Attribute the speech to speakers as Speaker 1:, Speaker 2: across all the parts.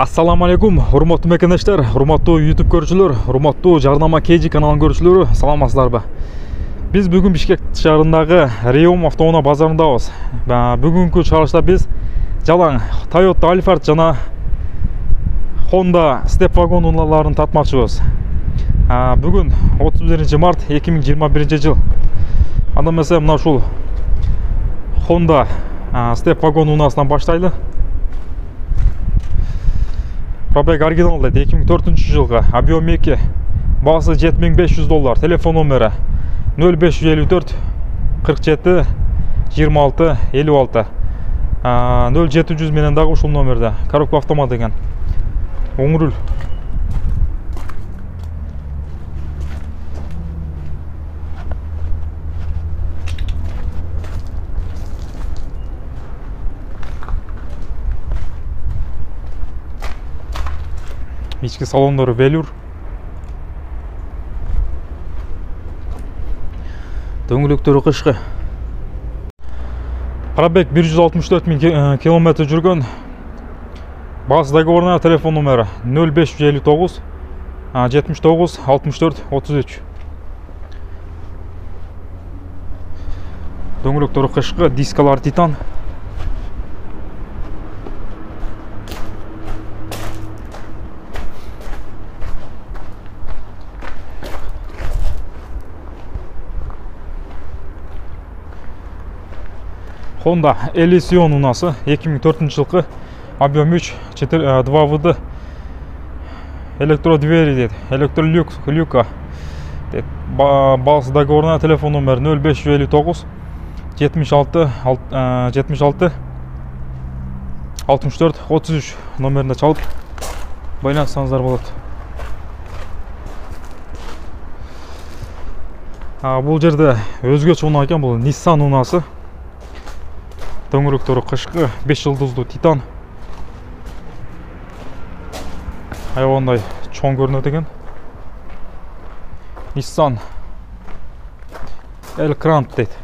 Speaker 1: Assalamu alaikum, урматтуу мекендештер, урматтуу YouTube көрүүчүлөр, урматтуу Жарнама KG каналын көрүүчүлөрү, саламатсыздарбы? Биз бүгүн Бишкек шаарындагы Реум автоунаа базарындабыз. Бүгүнкү чыгарылышта биз жалаң Toyota Alphard жана Honda Step Wagon унааларын татмакчыбыз. Бүгүн 31 март 2021 жыл. Анда эмесе мына ушул Honda Step Wagon унаасынан баштайлы. Пробег оригинал дейт, 2004 жылғы, объем 2, басы $7500, телефон номері 0554 47 26 56 0700 менен дагы ушул номерде, коробка автомат деген. Оң руль. Ички салондору велюр. Дөңгөлөктөрү кышкы. Пробег 164 000 километр жүргөн. База договоруна телефон номери 0559 79 64 33. Дөңгөлөктөрү кышкы, дискалар титан. Honda Elysion унасы 2004 жылғы, объем 3, 2 ВД, электродвери дейт, электролюка дейт. База договоруна телефон номер 0559 76 64 33 номеринде чалып байланышсаңыздар болот. Бул жерде өзгөчө унаа экен, бул Nissan унасы. Дөңгөлөктөрү кышкы, 5 жылдыздуу титан. Аябандай чоң көрүнөт экен. Nissan L-Krant дейт.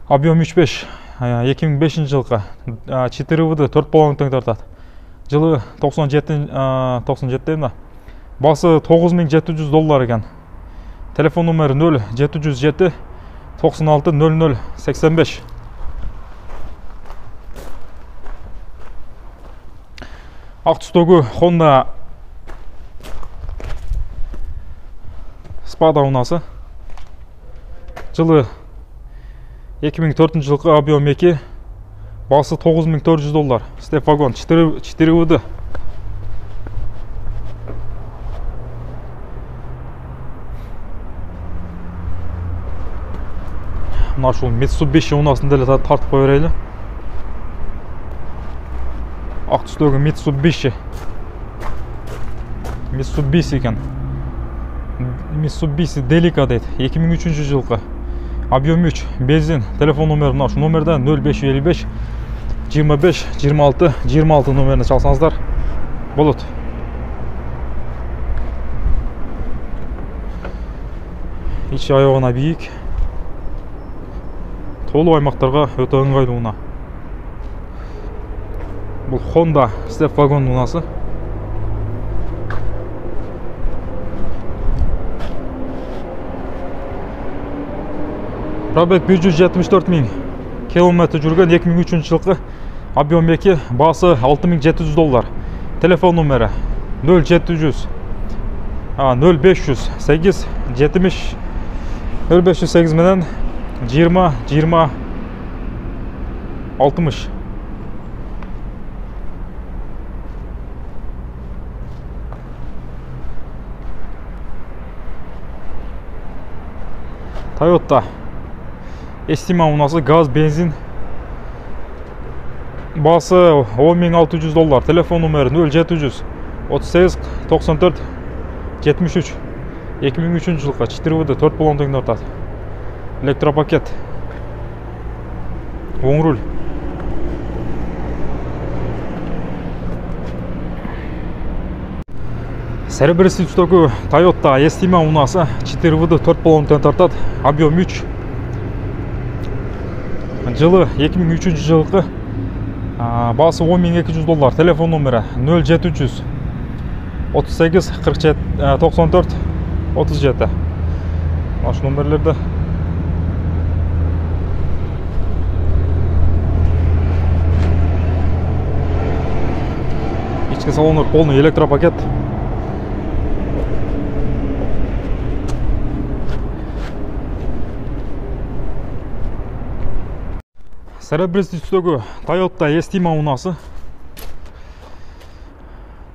Speaker 1: Объем 3.5, 2005 жылғы, 4 ВД, 4,5 тең тартат. Жылы 97 басы $9700 экен. Телефон номери 0707 96 00 85. Ак түстөгү Honda Spada унасы. Жылы 2004 жылғы, объем 2, басы $9400. Step Wagon 4 ВД. Мына ушул Mitsubishi унасын деле тартып кое берели. Ак түстөгү Mitsubishi экен. Mitsubishi Delica дейт, 2003 жылғы, объем 3, бензин, телефон номери мына ушул номерде 0555 25 26 26 номерине чалсаңыздар болот. Ичи аягына бийик. Толуу аймактарга өтө ыңгайлуу унаа. Бұл Honda Step Wagon унасы. Пробег 174 000 километр жүрген, 2003 жылғы, объем 2, басы $6700. Телефон номері 0700 0508 70 0508 менен 20 20 60. Toyota Estima унасы, газ, бензин. Басы $10600. Телефон номери 0700 38 94 73. 2003 жылғы, 4 ВД, 4,5 тең тартат. Электропакет. Оң руль. Серебристый түстөгү Toyota Estima унасы, 4 ВД, 4,5 тең тартат. Объем 3. Жылы 2003 жылғы, Бағасы $10.200. Телефон номері 0700 38 47 94 37. Аш номерлерді. İçki salonu полный электропакет. Серебристый түстегі Toyota Estima унасы.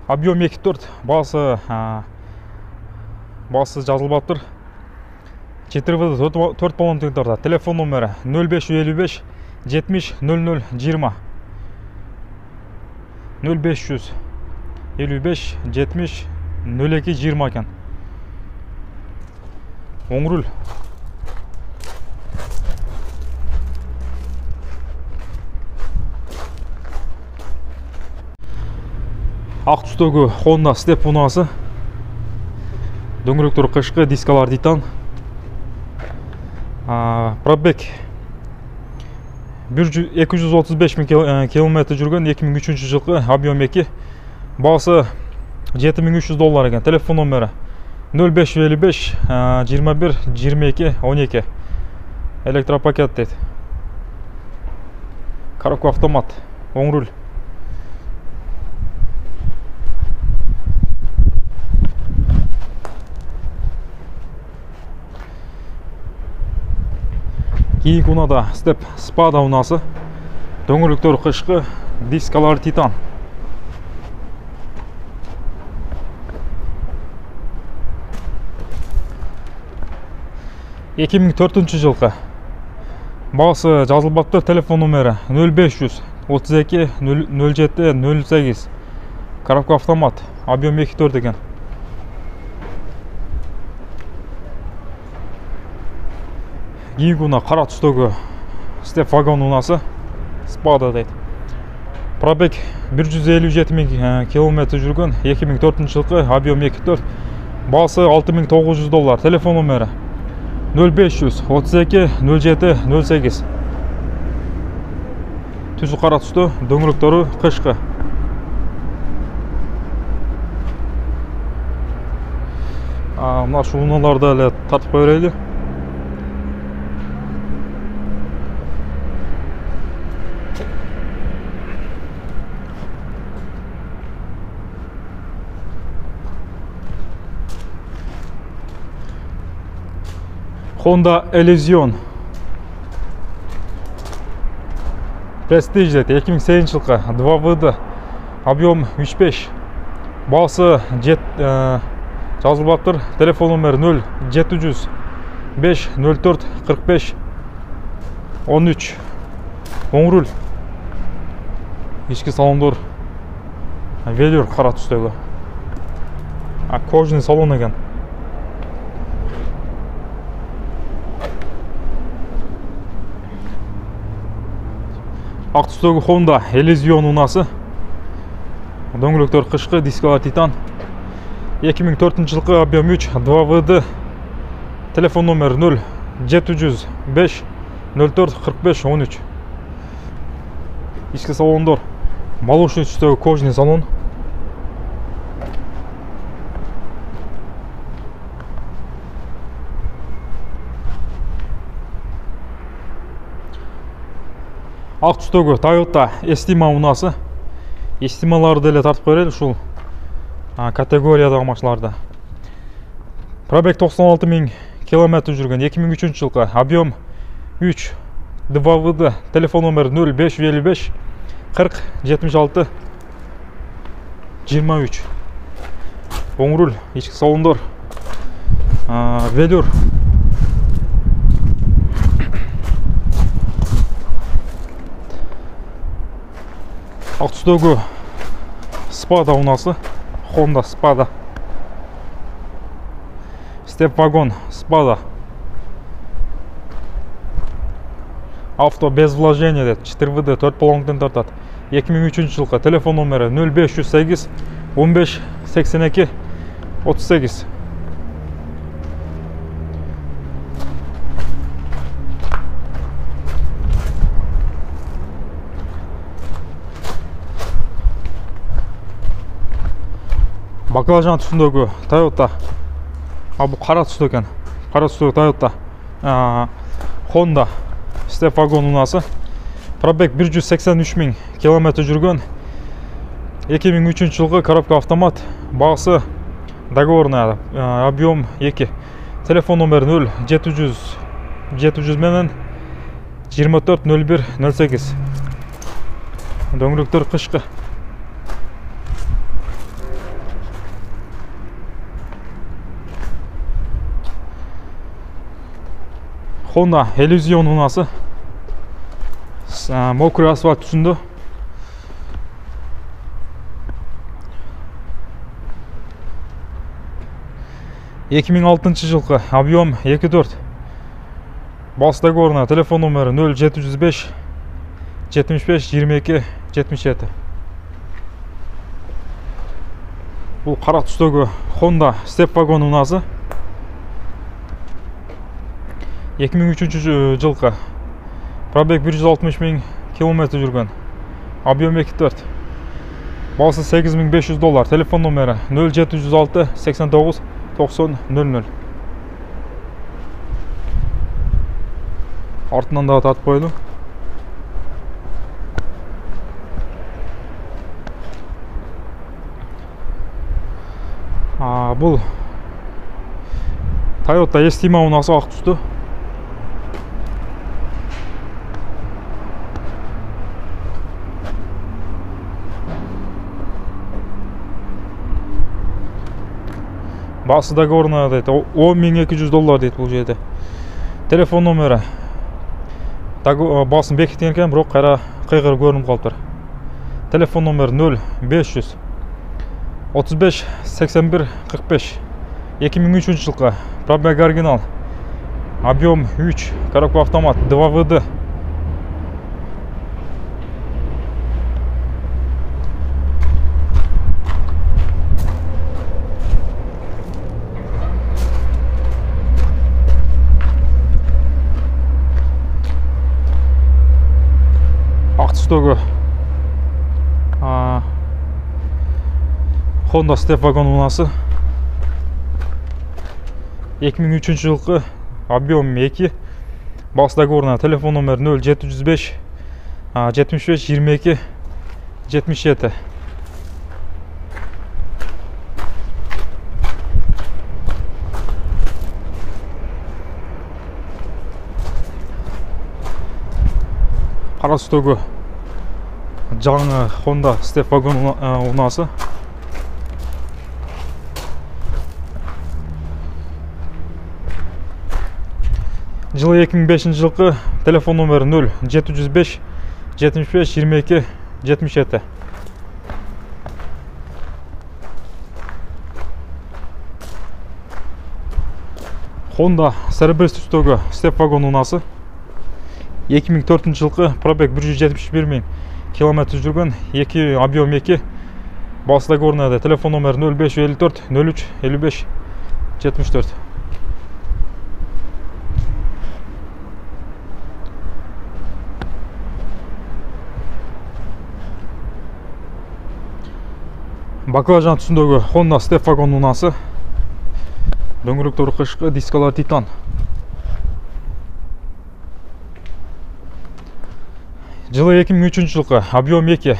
Speaker 1: Объем 2.4, бағасы жазылып тұр. 4 баллон теңдерді. Телефон номері 0555 70 00 20. 0555 70 02 20 екен. Оң руль. Ақ түстегі Honda Step унасы. Дөңгелектері қышқы, дискалар титан. Пробег 235 000 км жүрген, 2003 жылғы, объем 2. Бағасы $7.300 екен. Телефон номері 0555 21 22 12. Электропакет дейді. Коробка автомат, оң руль. Кейінгі унада Step Spada унасы. Дөңгелектері қышқы, дискалар титан. жылғы. Бағасы жазылбапты. Телефон номері 0500 32 07 08. Коробка автомат, объем 2.4 деген. Кейінгі уна қара түстегі Step Wagon унасы. Spada дейді. Пробег 157 000 км жүрген, 2004 жылғы, объем 2.4. Бағасы $6.900. Телефон номері 0500 32 07 08. Түзі қара түсті, дөңгелектері қышқы. Мына шуыналарды әлі тартып қойырайды. Honda Elysion Prestige дейді, 2008 жылғы, 2WD, объем 3.5. Бағасы жазылып тұр. Телефон номері 0700 5 04 45 13. Оң руль. Ішкі салондор велюр қара түстегі. Кожный салон екен. Ақ түстегі Honda Elysion унасы. Дөңгелектер қышқы, дискалар титан. 2004 жылғы, объем 3, 2WD. Телефон номері 0700 5 04 45 13. Ішкі салондор молочный түстегі кожный салон. Ақ түстегі Toyota Estima унасы. Estimаларды әлі тартып қойырайды шул категориядағы машиналарда. Пробег 96 000 км жүрген, 2003 жылғы, объем 3, 2WD. Телефон номері 0555 40 76 23. Оң руль, ішкі салондор велюр. Ақ түстегі Spada унасы. Honda Spada. Step Wagon Spada. Авто без вложения дейді. 4WD, 4 баллонтен тартады. 2003 жылғы. Телефон номері 0508 15 82 38. баклажан түсіндегі Toyota. Бұл қара түсті екен. Қара түстегі Toyota. Honda Step вагон унасы. Пробег 183 000 километр жүрген. 2003 жылғы коробка автомат. Бағасы договорная. Объем 2. Телефон номер 0700 менен 24 01 08. Дөңгелектер қышқы. Honda Elysion унасы. Мокрый асфальт түсінді. Екі мың алтыншы жылғы объем 2.4. Бас договорына телефон номері 0705 75 22 77. Бұл қара түстегі Honda Step вагон унасы. 2003 жылғы. Пробег 160 000 километр жүрген. Объем 2.4. Бағасы $8500. Телефон номері 0706 89 90 00. Артынан да татып қойды. Бұл Toyota Estima унасы ақ түсті. Басы договорная дейді, $10,200 дейді бұл жерде. Телефон номері. Басын бекіткен екен, бірақ қайғыр көрініп қалып тұр. Телефон номері 0500 35 81 45. 2003 жылғы. Пробег оригинал. Объем 3. Коробка автомат 2WD. Түстегі Honda Step вагон унасы. 2003 жылғы объем 2. Бас договорына телефон номер 0705 75 22 77. Қара түстегі жаңы Honda Step вагон унасы. Жылы 2005 жылғы. Телефон номері 0705 75 22 77. Honda Cerebris түстегі Step вагон унасы. 2004 жылғы. Пробег 171 000 километр жүрген. 2 объем 2. Бас договорная. Телефон номер 0554 03 55 74. Баклажан түсіндегі Honda Step вагон унасы. Дөңгелектер қышқы, дискалар титан. Жылы 2003 жылғы. Объем 2.